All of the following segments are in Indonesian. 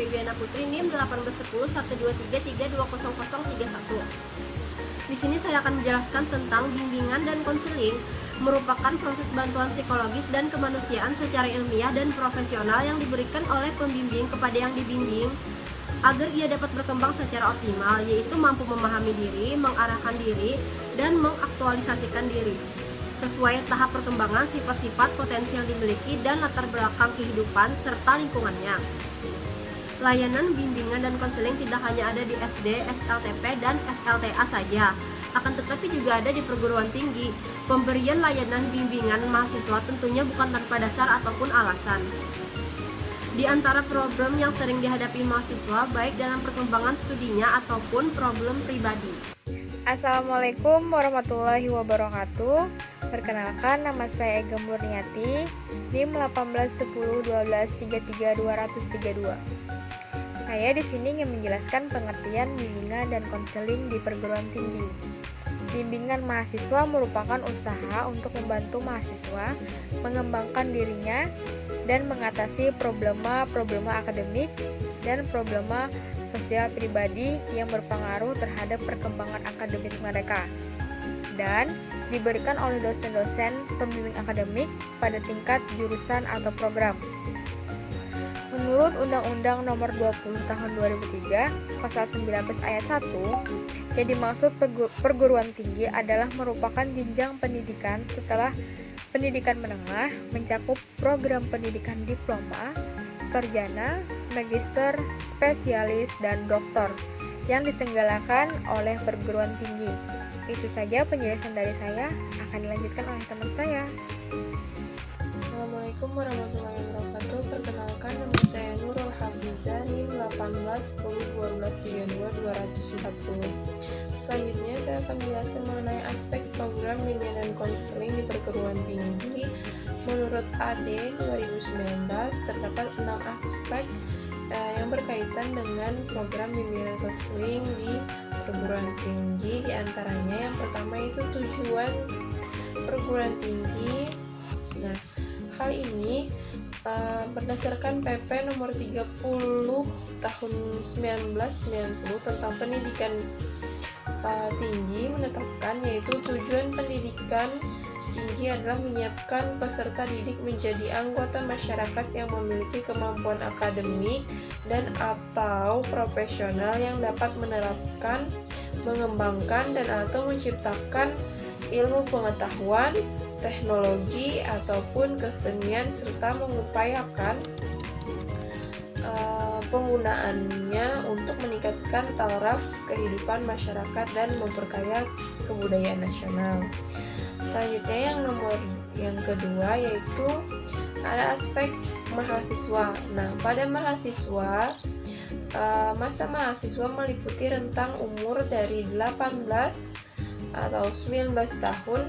Febiana Putri, NIM 1810123320031. Di sini saya akan menjelaskan tentang bimbingan dan konseling merupakan proses bantuan psikologis dan kemanusiaan secara ilmiah dan profesional yang diberikan oleh pembimbing kepada yang dibimbing agar ia dapat berkembang secara optimal, yaitu mampu memahami diri, mengarahkan diri, dan mengaktualisasikan diri sesuai tahap perkembangan sifat-sifat potensi yang dimiliki dan latar belakang kehidupan serta lingkungannya. Layanan bimbingan dan konseling tidak hanya ada di SD, SLTP, dan SLTA saja, akan tetapi juga ada di perguruan tinggi. Pemberian layanan bimbingan mahasiswa tentunya bukan tanpa dasar ataupun alasan. Di antara problem yang sering dihadapi mahasiswa, baik dalam perkembangan studinya ataupun problem pribadi. Assalamualaikum warahmatullahi wabarakatuh. Perkenalkan, nama saya Ega Murniati, NIM 1810123320032. Saya di sini ingin menjelaskan pengertian bimbingan dan konseling di perguruan tinggi. Bimbingan mahasiswa merupakan usaha untuk membantu mahasiswa mengembangkan dirinya dan mengatasi problema akademik dan problema sosial pribadi yang berpengaruh terhadap perkembangan akademik mereka, dan diberikan oleh dosen-dosen pembimbing akademik pada tingkat jurusan atau program. Menurut Undang-Undang Nomor 20 Tahun 2003, Pasal 19 Ayat 1, yang dimaksud perguruan tinggi adalah merupakan jenjang pendidikan setelah pendidikan menengah, mencakup program pendidikan diploma, sarjana, magister, spesialis, dan doktor yang diselenggarakan oleh perguruan tinggi. Itu saja penjelasan dari saya, akan dilanjutkan oleh teman saya. Assalamualaikum warahmatullahi wabarakatuh. Perkenalkan, nama saya Nurul Hafizah, NIM 18103232240. Selanjutnya saya akan menjelaskan mengenai aspek program bimbingan dan konseling di perguruan tinggi. Menurut AD 2019 terdapat 6 aspek yang berkaitan dengan program bimbingan dan konseling di perguruan tinggi. Di antaranya yang pertama itu tujuan perguruan tinggi. Nah, hal ini berdasarkan PP nomor 30 tahun 1990 tentang pendidikan tinggi menetapkan, yaitu tujuan pendidikan tinggi adalah menyiapkan peserta didik menjadi anggota masyarakat yang memiliki kemampuan akademik dan atau profesional yang dapat menerapkan, mengembangkan, dan atau menciptakan ilmu pengetahuan, teknologi, ataupun kesenian, serta mengupayakan penggunaannya untuk meningkatkan taraf kehidupan masyarakat dan memperkaya kebudayaan nasional. Selanjutnya yang kedua yaitu ada aspek mahasiswa. Nah, pada mahasiswa, masa mahasiswa meliputi rentang umur dari 18 atau 19 tahun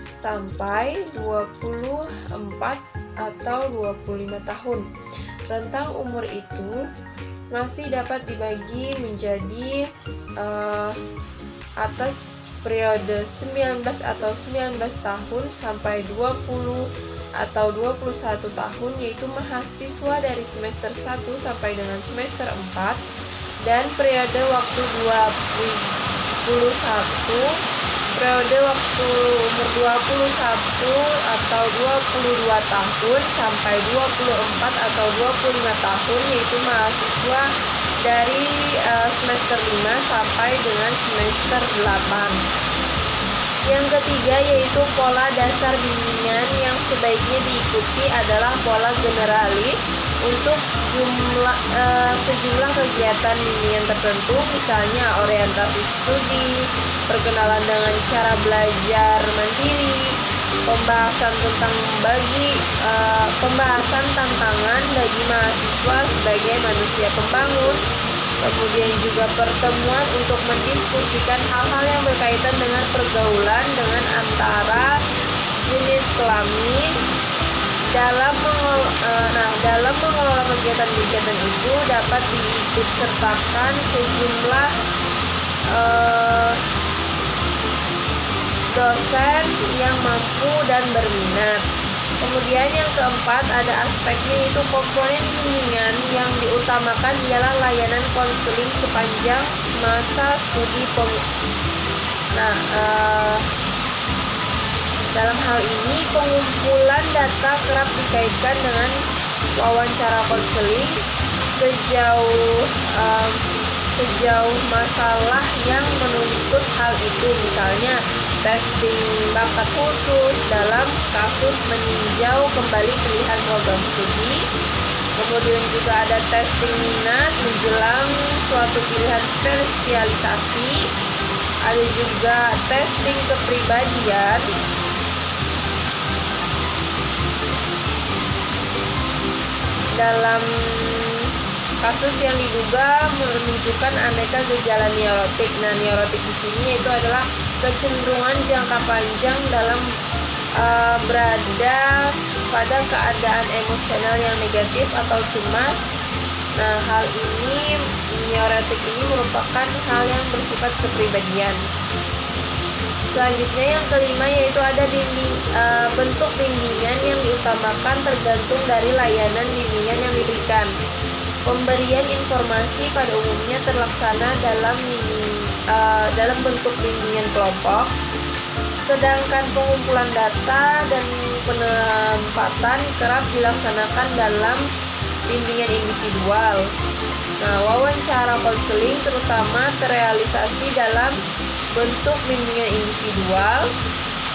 sampai 24 atau 25 tahun. Rentang umur itu masih dapat dibagi menjadi atas periode 19 atau 19 tahun sampai 20 atau 21 tahun, yaitu mahasiswa dari semester 1 sampai dengan semester 4, dan periode waktu 21 periode waktu umur 21 atau 22 tahun sampai 24 atau 25 tahun, yaitu mahasiswa dari semester 5 sampai dengan semester 8. Yang ketiga yaitu pola dasar bimbingan yang sebaiknya diikuti adalah pola generalis untuk sejumlah kegiatan bimbingan tertentu, misalnya orientasi studi, perkenalan dengan cara belajar mandiri, pembahasan tantangan bagi mahasiswa sebagai manusia pembangun, kemudian juga pertemuan untuk mendiskusikan hal-hal yang berkaitan dengan pergaulan dengan antara jenis kelamin. Dalam mengelola kegiatan-kegiatan itu dapat diikutsertakan sejumlah dosen yang mampu dan berminat. Kemudian yang keempat ada aspeknya, yaitu komponen bimbingan yang diutamakan ialah layanan konseling sepanjang masa studi Nah, dalam hal ini pengumpulan data kerap dikaitkan dengan wawancara konseling sejauh masalah yang menuntut hal itu, misalnya testing bakat khusus dalam kasus meninjau kembali pilihan program studi. Kemudian juga ada testing minat menjelang suatu pilihan spesialisasi. Ada juga testing kepribadian. Dalam kasus yang diduga menunjukkan aneka gejala neurotik. Nah, neurotik di sini itu adalah kecenderungan jangka panjang dalam berada pada keadaan emosional yang negatif atau cemas. Nah, hal ini, neurotik ini merupakan hal yang bersifat kepribadian. Selanjutnya yang kelima, yaitu ada bentuk bimbingan yang diutamakan tergantung dari layanan bimbingan yang diberikan. Pemberian informasi pada umumnya terlaksana dalam bentuk bimbingan kelompok, sedangkan pengumpulan data dan penempatan kerap dilaksanakan dalam bimbingan individual. Nah, wawancara konseling terutama terrealisasi dalam bentuk bimbingan individual.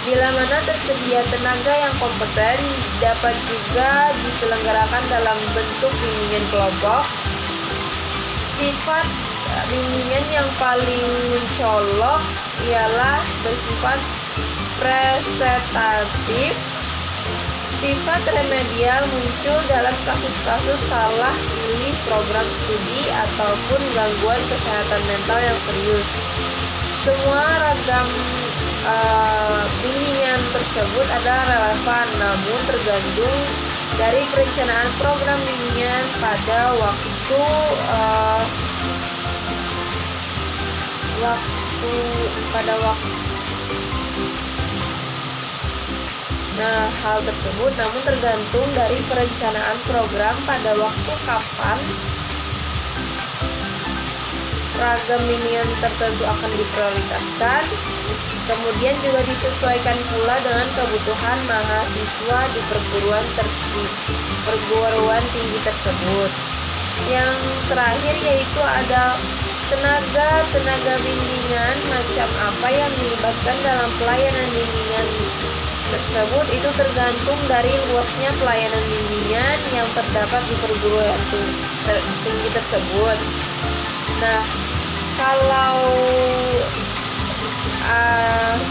Bila mana tersedia tenaga yang kompeten, dapat juga diselenggarakan dalam bentuk bimbingan kelompok. Sifat bimbingan yang paling mencolok ialah bersifat presentatif. Sifat remedial muncul dalam kasus-kasus salah pilih program studi ataupun gangguan kesehatan mental yang serius. Semua ragam bimbingan tersebut adalah relevan, namun tergantung dari perencanaan program bimbingan pada waktu Nah, hal tersebut namun tergantung dari perencanaan program pada waktu kapan ragam bimbingan tertentu akan diprioritaskan. Kemudian juga disesuaikan pula dengan kebutuhan mahasiswa di perguruan tinggi tersebut. Yang terakhir yaitu ada tenaga bimbingan macam apa yang dilibatkan dalam pelayanan bimbingan tersebut. Itu tergantung dari luasnya pelayanan bimbingan yang terdapat di perguruan tinggi tersebut. Nah, kalau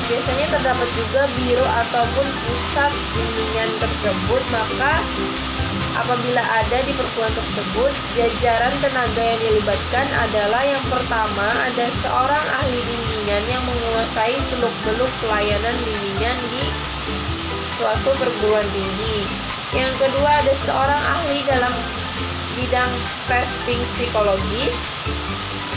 biasanya terdapat juga biro ataupun pusat bimbingan tersebut, maka apabila ada di perguruan tersebut, jajaran tenaga yang dilibatkan adalah yang pertama, ada seorang ahli bimbingan yang menguasai seluk-beluk pelayanan bimbingan di suatu perguruan tinggi. Yang kedua, ada seorang ahli dalam bidang testing psikologis.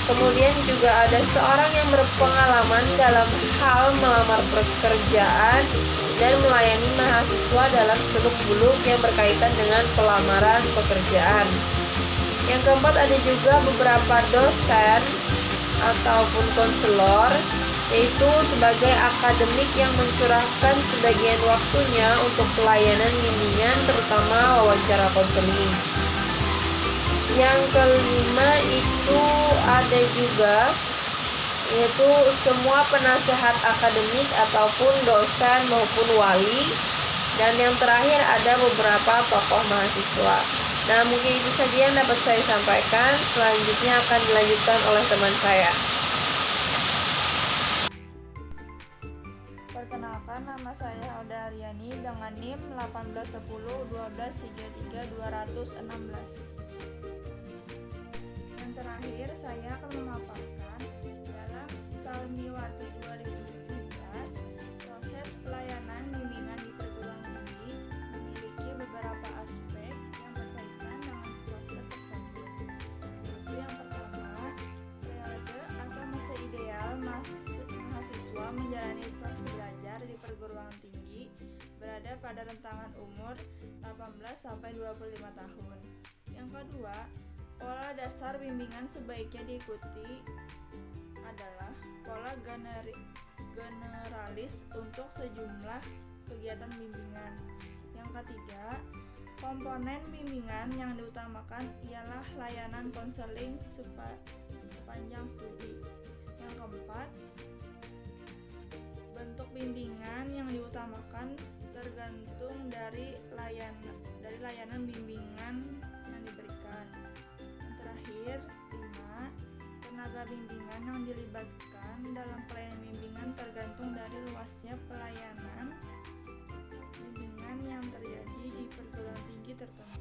Kemudian juga ada seorang yang berpengalaman dalam hal melamar pekerjaan dan melayani mahasiswa dalam seluk-beluk yang berkaitan dengan pelamaran pekerjaan. Yang keempat, ada juga beberapa dosen ataupun konselor, yaitu sebagai akademik yang mencurahkan sebagian waktunya untuk pelayanan bimbingan, terutama wawancara konseling. Yang kelima itu ada juga, yaitu semua penasehat akademik ataupun dosen maupun wali. Dan yang terakhir ada beberapa tokoh mahasiswa. Nah, mungkin itu saja yang dapat saya sampaikan. Selanjutnya akan dilanjutkan oleh teman saya. Perkenalkan, nama saya Alda Aryani dengan NIM 18101233216. Yang terakhir, saya akan memaparkan dalam Salmiwati 2017, proses pelayanan bimbingan di perguruan tinggi memiliki beberapa aspek yang berkaitan dengan proses tersebut, yaitu yang pertama, periode atau masa ideal mahasiswa menjalani proses belajar di perguruan tinggi berada pelajar pada rentangan umur 18 sampai 25 tahun. Yang kedua, pola dasar bimbingan sebaiknya diikuti adalah pola generalis untuk sejumlah kegiatan bimbingan. Yang ketiga, komponen bimbingan yang diutamakan ialah layanan konseling sepanjang studi. Yang keempat, bentuk bimbingan yang diutamakan tergantung dari layanan bimbingan yang diberikan. Yang terakhir, 5, tenaga bimbingan yang dilibatkan dalam pelayanan bimbingan tergantung dari luasnya pelayanan bimbingan yang terjadi di perguruan tinggi tertentu.